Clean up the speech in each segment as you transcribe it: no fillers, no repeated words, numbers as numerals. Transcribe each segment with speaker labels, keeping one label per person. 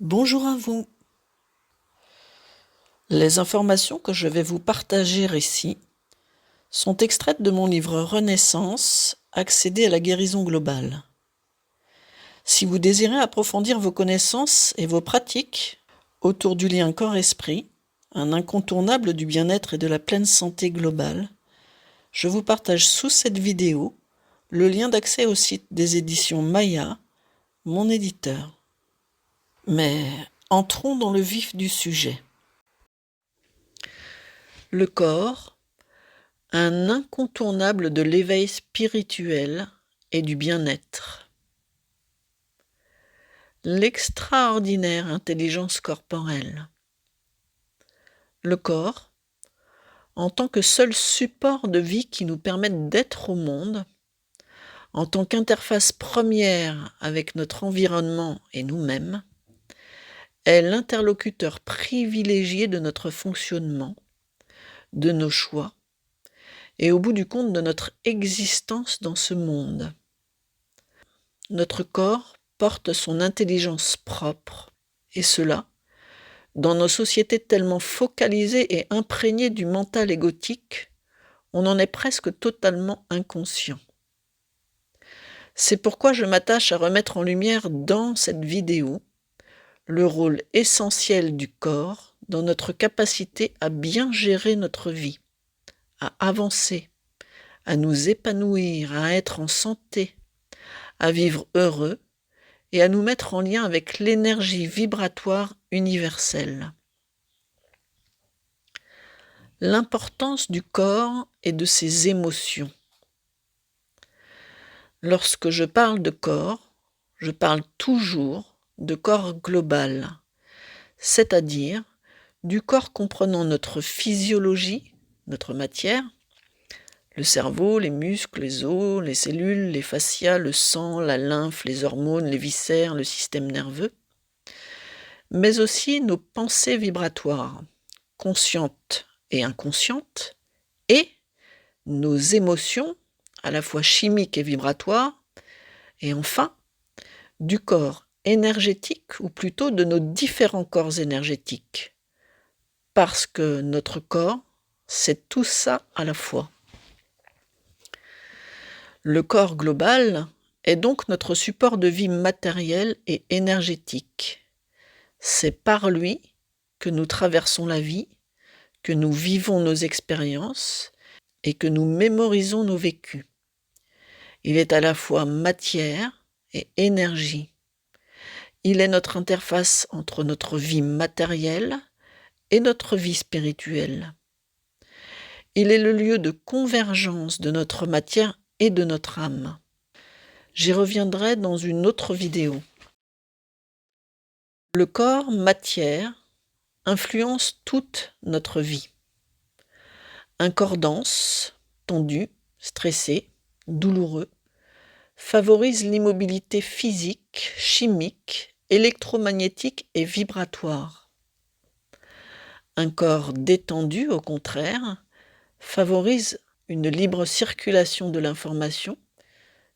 Speaker 1: Bonjour à vous. Les informations que je vais vous partager ici sont extraites de mon livre Renaissance, accéder à la guérison globale. Si vous désirez approfondir vos connaissances et vos pratiques autour du lien corps-esprit, un incontournable du bien-être et de la pleine santé globale, je vous partage sous cette vidéo le lien d'accès au site des éditions Maya, mon éditeur. Mais entrons dans le vif du sujet. Le corps, un incontournable de l'éveil spirituel et du bien-être. L'extraordinaire intelligence corporelle. Le corps, en tant que seul support de vie qui nous permette d'être au monde, en tant qu'interface première avec notre environnement et nous-mêmes, est l'interlocuteur privilégié de notre fonctionnement, de nos choix, et au bout du compte de notre existence dans ce monde. Notre corps porte son intelligence propre, et cela, dans nos sociétés tellement focalisées et imprégnées du mental égotique, on en est presque totalement inconscient. C'est pourquoi je m'attache à remettre en lumière dans cette vidéo le rôle essentiel du corps dans notre capacité à bien gérer notre vie, à avancer, à nous épanouir, à être en santé, à vivre heureux et à nous mettre en lien avec l'énergie vibratoire universelle. L'importance du corps et de ses émotions. Lorsque je parle de corps, je parle toujours de corps global, c'est-à-dire du corps comprenant notre physiologie, notre matière, le cerveau, les muscles, les os, les cellules, les fascias, le sang, la lymphe, les hormones, les viscères, le système nerveux, mais aussi nos pensées vibratoires, conscientes et inconscientes, et nos émotions, à la fois chimiques et vibratoires, et enfin, du corps énergétique, ou plutôt de nos différents corps énergétiques, parce que notre corps, c'est tout ça à la fois. Le corps global est donc notre support de vie matériel et énergétique. C'est par lui que nous traversons la vie, que nous vivons nos expériences et que nous mémorisons nos vécus. Il est à la fois matière et énergie. Il est notre interface entre notre vie matérielle et notre vie spirituelle. Il est le lieu de convergence de notre matière et de notre âme. J'y reviendrai dans une autre vidéo. Le corps matière influence toute notre vie. Un corps dense, tendu, stressé, douloureux, favorise l'immobilité physique, chimique, électromagnétique et vibratoire. Un corps détendu, au contraire, favorise une libre circulation de l'information,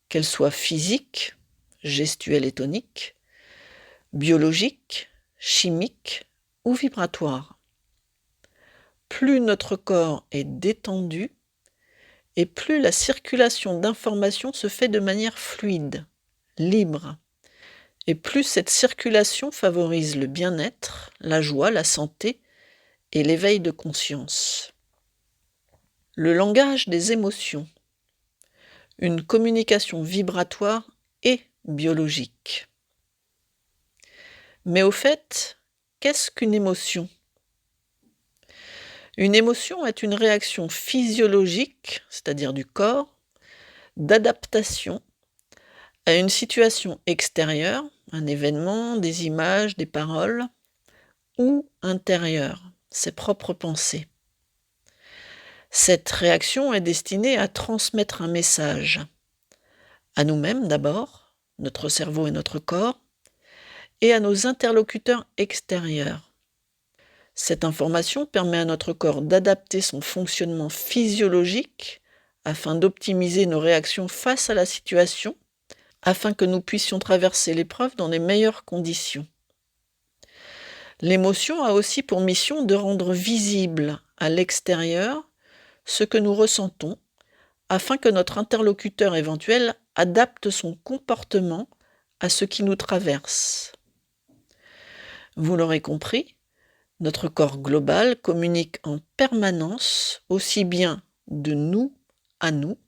Speaker 1: qu'elle soit physique, gestuelle et tonique, biologique, chimique ou vibratoire. Plus notre corps est détendu, et plus la circulation d'informations se fait de manière fluide, libre, et plus cette circulation favorise le bien-être, la joie, la santé et l'éveil de conscience. Le langage des émotions, une communication vibratoire et biologique. Mais au fait, qu'est-ce qu'une émotion ? Une émotion est une réaction physiologique, c'est-à-dire du corps, d'adaptation à une situation extérieure, un événement, des images, des paroles, ou intérieure, ses propres pensées. Cette réaction est destinée à transmettre un message, à nous-mêmes d'abord, notre cerveau et notre corps, et à nos interlocuteurs extérieurs. Cette information permet à notre corps d'adapter son fonctionnement physiologique afin d'optimiser nos réactions face à la situation, afin que nous puissions traverser l'épreuve dans les meilleures conditions. L'émotion a aussi pour mission de rendre visible à l'extérieur ce que nous ressentons, afin que notre interlocuteur éventuel adapte son comportement à ce qui nous traverse. Vous l'aurez compris, notre corps global communique en permanence aussi bien de nous à nous,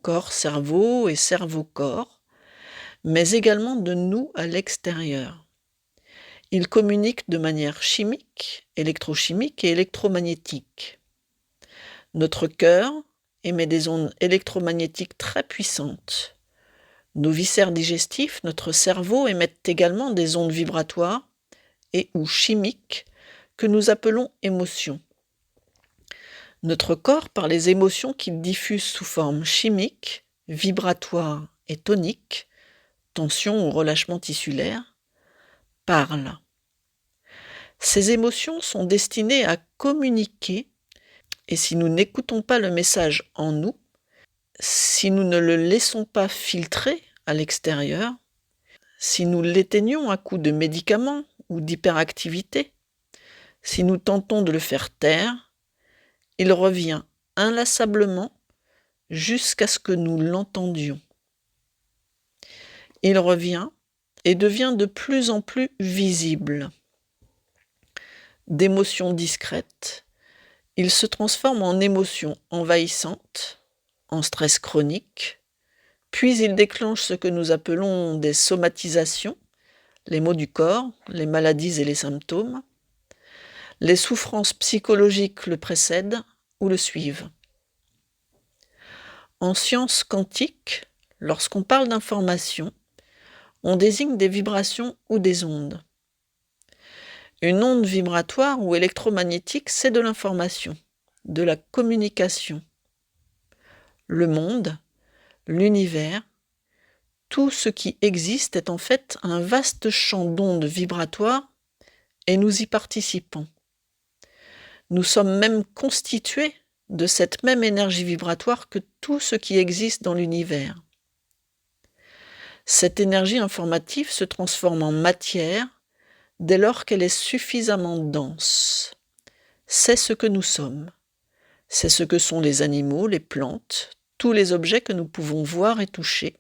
Speaker 1: corps-cerveau et cerveau-corps, mais également de nous à l'extérieur. Il communique de manière chimique, électrochimique et électromagnétique. Notre cœur émet des ondes électromagnétiques très puissantes. Nos viscères digestifs, notre cerveau émettent également des ondes vibratoires et ou chimiques que nous appelons émotions. Notre corps, par les émotions qu'il diffuse sous forme chimique, vibratoire et tonique, tension ou relâchement tissulaire, parle. Ces émotions sont destinées à communiquer, et si nous n'écoutons pas le message en nous, si nous ne le laissons pas filtrer à l'extérieur, si nous l'éteignons à coups de médicaments ou d'hyperactivité, si nous tentons de le faire taire, il revient inlassablement jusqu'à ce que nous l'entendions. Il revient et devient de plus en plus visible. D'émotions discrètes, il se transforme en émotions envahissantes, en stress chronique, puis il déclenche ce que nous appelons des somatisations, les maux du corps, les maladies et les symptômes. Les souffrances psychologiques le précèdent ou le suivent. En sciences quantiques, lorsqu'on parle d'information, on désigne des vibrations ou des ondes. Une onde vibratoire ou électromagnétique, c'est de l'information, de la communication. Le monde, l'univers, tout ce qui existe est en fait un vaste champ d'ondes vibratoires et nous y participons. Nous sommes même constitués de cette même énergie vibratoire que tout ce qui existe dans l'univers. Cette énergie informative se transforme en matière dès lors qu'elle est suffisamment dense. C'est ce que nous sommes. C'est ce que sont les animaux, les plantes, tous les objets que nous pouvons voir et toucher.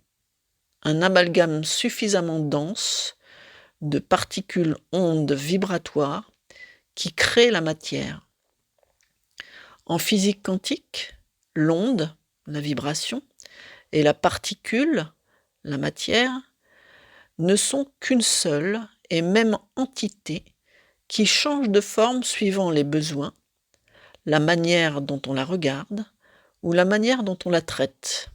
Speaker 1: Un amalgame suffisamment dense de particules ondes vibratoires qui créent la matière. En physique quantique, l'onde, la vibration, et la particule, la matière, ne sont qu'une seule et même entité qui change de forme suivant les besoins, la manière dont on la regarde ou la manière dont on la traite.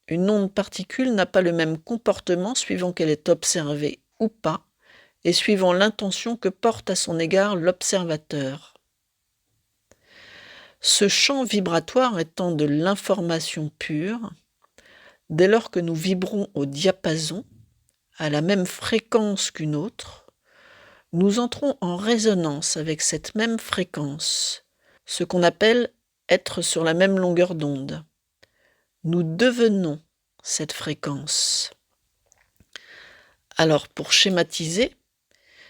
Speaker 1: Une onde particule n'a pas le même comportement suivant qu'elle est observée ou pas et suivant l'intention que porte à son égard l'observateur. Ce champ vibratoire étant de l'information pure, dès lors que nous vibrons au diapason, à la même fréquence qu'une autre, nous entrons en résonance avec cette même fréquence, ce qu'on appelle être sur la même longueur d'onde. Nous devenons cette fréquence. Alors, pour schématiser,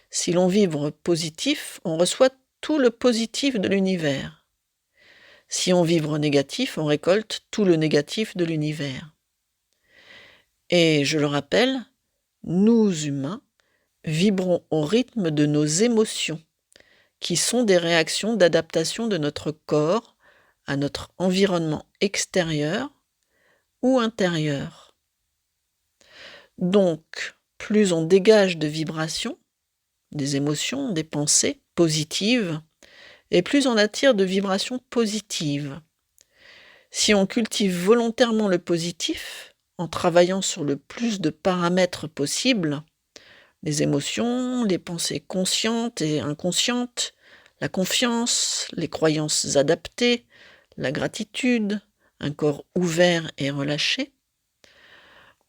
Speaker 1: si l'on vibre positif, on reçoit tout le positif de l'univers. Si on vibre négatif, on récolte tout le négatif de l'univers. Et je le rappelle, nous humains vibrons au rythme de nos émotions, qui sont des réactions d'adaptation de notre corps à notre environnement extérieur ou intérieur. Donc, plus on dégage de vibrations, des émotions, des pensées positives, et plus on attire de vibrations positives. Si on cultive volontairement le positif, en travaillant sur le plus de paramètres possibles, les émotions, les pensées conscientes et inconscientes, la confiance, les croyances adaptées, la gratitude, un corps ouvert et relâché,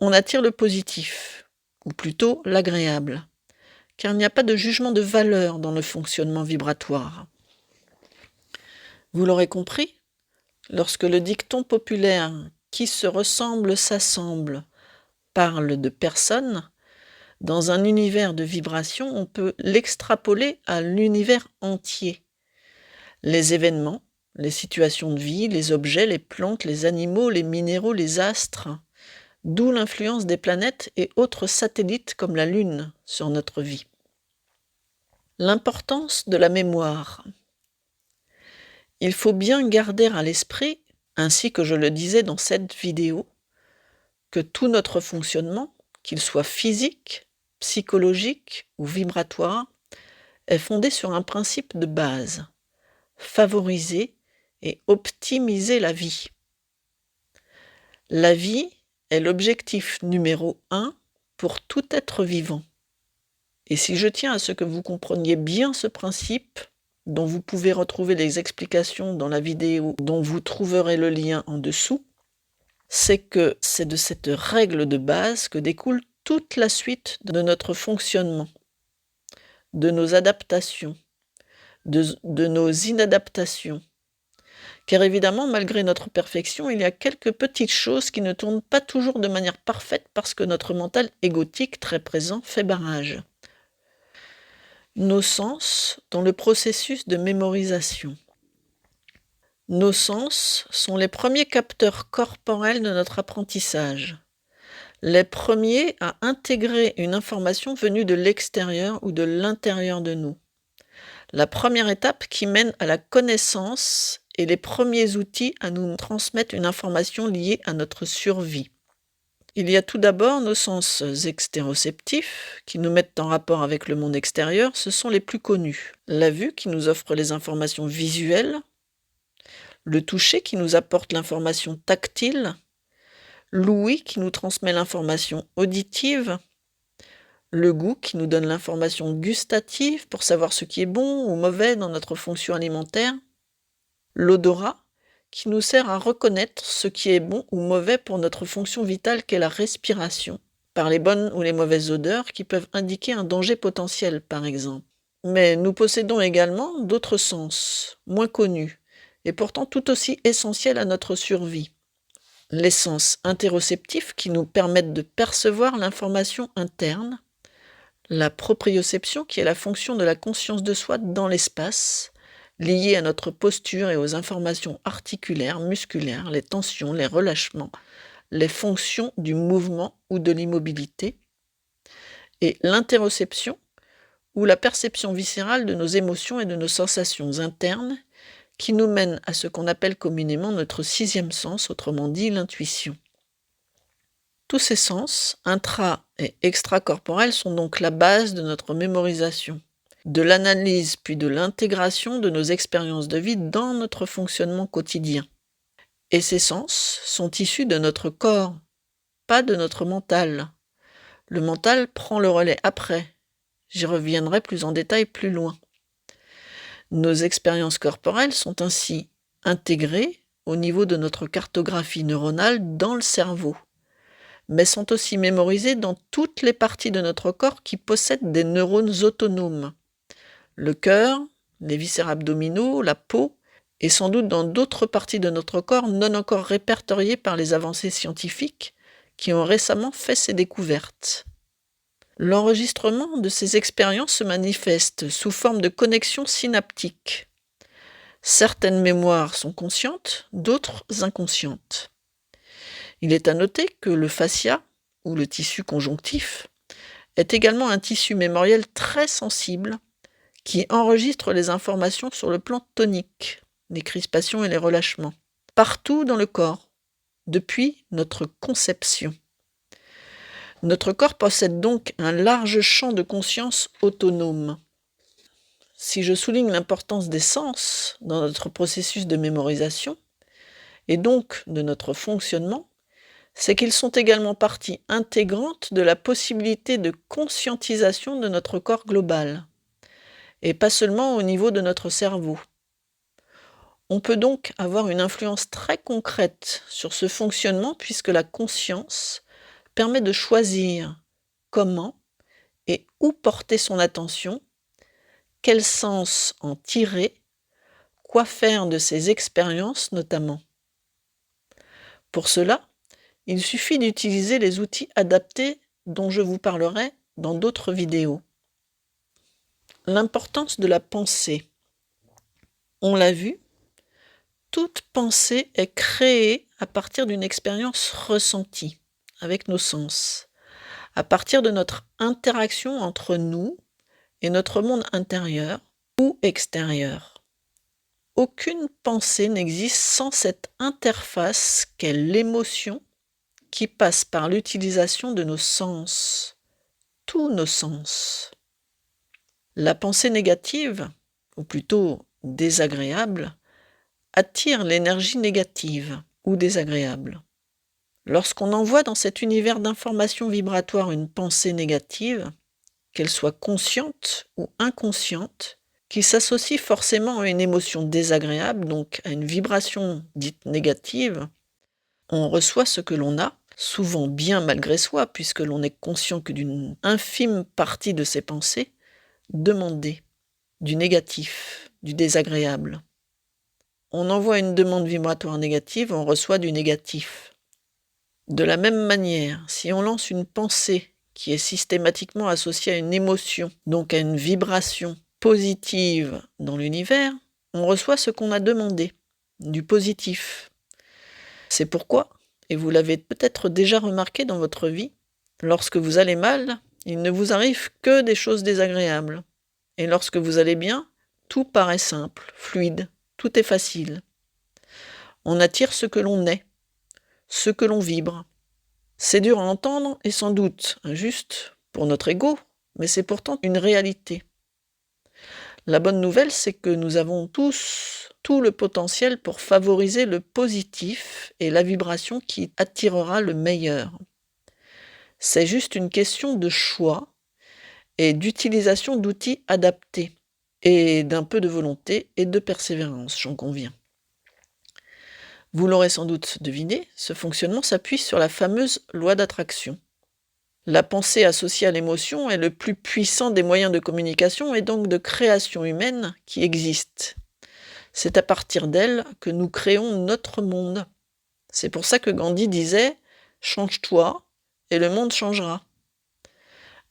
Speaker 1: on attire le positif, ou plutôt l'agréable, car il n'y a pas de jugement de valeur dans le fonctionnement vibratoire. Vous l'aurez compris, lorsque le dicton populaire « qui se ressemble s'assemble » parle de personnes, Dans un univers de vibrations, on peut l'extrapoler à l'univers entier. Les événements, les situations de vie, les objets, les plantes, les animaux, les minéraux, les astres, d'où l'influence des planètes et autres satellites comme la Lune sur notre vie. L'importance de la mémoire. Il faut bien garder à l'esprit, ainsi que je le disais dans cette vidéo, que tout notre fonctionnement, qu'il soit physique, psychologique ou vibratoire, est fondé sur un principe de base: favoriser et optimiser la vie. La vie est l'objectif numéro 1 pour tout être vivant. Et si je tiens à ce que vous compreniez bien ce principe, dont vous pouvez retrouver les explications dans la vidéo dont vous trouverez le lien en dessous, c'est que c'est de cette règle de base que découle toute la suite de notre fonctionnement, de nos adaptations, de nos inadaptations. Car évidemment, malgré notre perfection, il y a quelques petites choses qui ne tournent pas toujours de manière parfaite parce que notre mental égotique très présent fait barrage. Nos sens dans le processus de mémorisation. Nos sens sont les premiers capteurs corporels de notre apprentissage, les premiers à intégrer une information venue de l'extérieur ou de l'intérieur de nous. La première étape qui mène à la connaissance et les premiers outils à nous transmettre une information liée à notre survie. Il y a tout d'abord nos sens extéroceptifs qui nous mettent en rapport avec le monde extérieur, ce sont les plus connus. La vue qui nous offre les informations visuelles, le toucher qui nous apporte l'information tactile, l'ouïe qui nous transmet l'information auditive, le goût qui nous donne l'information gustative pour savoir ce qui est bon ou mauvais dans notre fonction alimentaire, l'odorat qui nous sert à reconnaître ce qui est bon ou mauvais pour notre fonction vitale qu'est la respiration, par les bonnes ou les mauvaises odeurs qui peuvent indiquer un danger potentiel par exemple. Mais nous possédons également d'autres sens, moins connus, et pourtant tout aussi essentiels à notre survie. Les sens interoceptifs qui nous permettent de percevoir l'information interne, la proprioception qui est la fonction de la conscience de soi dans l'espace, liée à notre posture et aux informations articulaires, musculaires, les tensions, les relâchements, les fonctions du mouvement ou de l'immobilité, et l'interoception, ou la perception viscérale de nos émotions et de nos sensations internes, qui nous mène à ce qu'on appelle communément notre sixième sens, autrement dit l'intuition. Tous ces sens, intra- et extracorporels, sont donc la base de notre mémorisation, de l'analyse puis de l'intégration de nos expériences de vie dans notre fonctionnement quotidien. Et ces sens sont issus de notre corps, pas de notre mental. Le mental prend le relais après. J'y reviendrai plus en détail plus loin. Nos expériences corporelles sont ainsi intégrées au niveau de notre cartographie neuronale dans le cerveau, mais sont aussi mémorisées dans toutes les parties de notre corps qui possèdent des neurones autonomes. Le cœur, les viscères abdominaux, la peau, et sans doute dans d'autres parties de notre corps non encore répertoriées par les avancées scientifiques qui ont récemment fait ces découvertes. L'enregistrement de ces expériences se manifeste sous forme de connexions synaptiques. Certaines mémoires sont conscientes, d'autres inconscientes. Il est à noter que le fascia, ou le tissu conjonctif, est également un tissu mémoriel très sensible qui enregistre les informations sur le plan tonique, les crispations et les relâchements, partout dans le corps, depuis notre conception. Notre corps possède donc un large champ de conscience autonome. Si je souligne l'importance des sens dans notre processus de mémorisation, et donc de notre fonctionnement, c'est qu'ils sont également partie intégrante de la possibilité de conscientisation de notre corps global, et pas seulement au niveau de notre cerveau. On peut donc avoir une influence très concrète sur ce fonctionnement puisque la conscience permet de choisir comment et où porter son attention, quel sens en tirer, quoi faire de ces expériences notamment. Pour cela, il suffit d'utiliser les outils adaptés dont je vous parlerai dans d'autres vidéos. L'importance de la pensée. On l'a vu, toute pensée est créée à partir d'une expérience ressentie avec nos sens, à partir de notre interaction entre nous et notre monde intérieur ou extérieur. Aucune pensée n'existe sans cette interface qu'est l'émotion qui passe par l'utilisation de nos sens, tous nos sens. La pensée négative, ou plutôt désagréable, attire l'énergie négative ou désagréable. Lorsqu'on envoie dans cet univers d'informations vibratoires une pensée négative, qu'elle soit consciente ou inconsciente, qui s'associe forcément à une émotion désagréable, donc à une vibration dite négative, on reçoit ce que l'on a, souvent bien malgré soi, puisque l'on n'est conscient que d'une infime partie de ses pensées, demandées, du négatif, du désagréable. On envoie une demande vibratoire négative, on reçoit du négatif. De la même manière, si on lance une pensée qui est systématiquement associée à une émotion, donc à une vibration positive dans l'univers, on reçoit ce qu'on a demandé, du positif. C'est pourquoi, et vous l'avez peut-être déjà remarqué dans votre vie, lorsque vous allez mal, il ne vous arrive que des choses désagréables. Et lorsque vous allez bien, tout paraît simple, fluide, tout est facile. On attire ce que l'on est, ce que l'on vibre. C'est dur à entendre et sans doute injuste pour notre ego, mais c'est pourtant une réalité. La bonne nouvelle, c'est que nous avons tous tout le potentiel pour favoriser le positif et la vibration qui attirera le meilleur. C'est juste une question de choix et d'utilisation d'outils adaptés, et d'un peu de volonté et de persévérance, j'en conviens. Vous l'aurez sans doute deviné, ce fonctionnement s'appuie sur la fameuse loi d'attraction. La pensée associée à l'émotion est le plus puissant des moyens de communication et donc de création humaine qui existent. C'est à partir d'elle que nous créons notre monde. C'est pour ça que Gandhi disait « Change-toi et le monde changera ».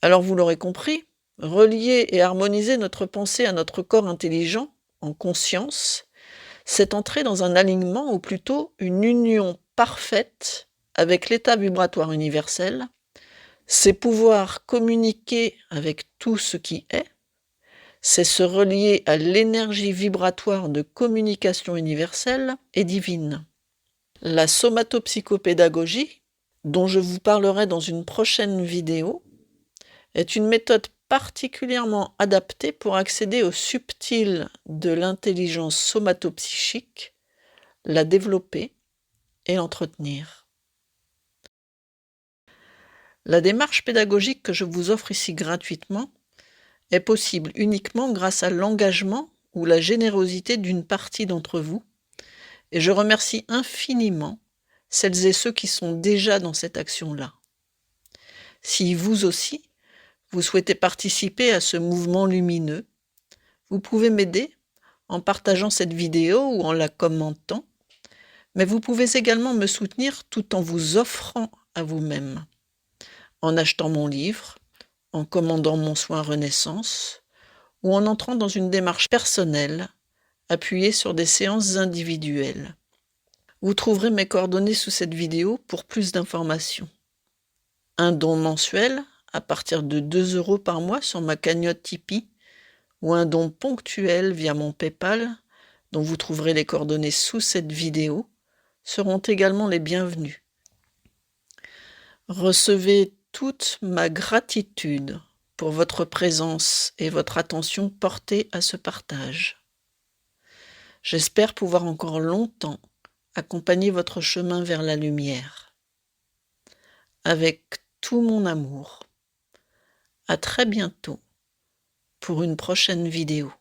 Speaker 1: Alors vous l'aurez compris, relier et harmoniser notre pensée à notre corps intelligent, en conscience, c'est entrer dans un alignement ou plutôt une union parfaite avec l'état vibratoire universel, c'est pouvoir communiquer avec tout ce qui est, c'est se relier à l'énergie vibratoire de communication universelle et divine. La somatopsychopédagogie, dont je vous parlerai dans une prochaine vidéo, est une méthode particulièrement adaptée pour accéder au subtil de l'intelligence somatopsychique, la développer et l'entretenir. La démarche pédagogique que je vous offre ici gratuitement est possible uniquement grâce à l'engagement ou la générosité d'une partie d'entre vous, et je remercie infiniment celles et ceux qui sont déjà dans cette action-là. Si vous aussi, vous souhaitez participer à ce mouvement lumineux, vous pouvez m'aider en partageant cette vidéo ou en la commentant, mais vous pouvez également me soutenir tout en vous offrant à vous-même, en achetant mon livre, en commandant mon soin Renaissance, ou en entrant dans une démarche personnelle, appuyée sur des séances individuelles. Vous trouverez mes coordonnées sous cette vidéo pour plus d'informations. Un don mensuel, à partir de 2 € par mois sur ma cagnotte Tipeee, ou un don ponctuel via mon PayPal, dont vous trouverez les coordonnées sous cette vidéo, seront également les bienvenus. Recevez toute ma gratitude pour votre présence et votre attention portée à ce partage. J'espère pouvoir encore longtemps accompagner votre chemin vers la lumière. Avec tout mon amour. À très bientôt pour une prochaine vidéo.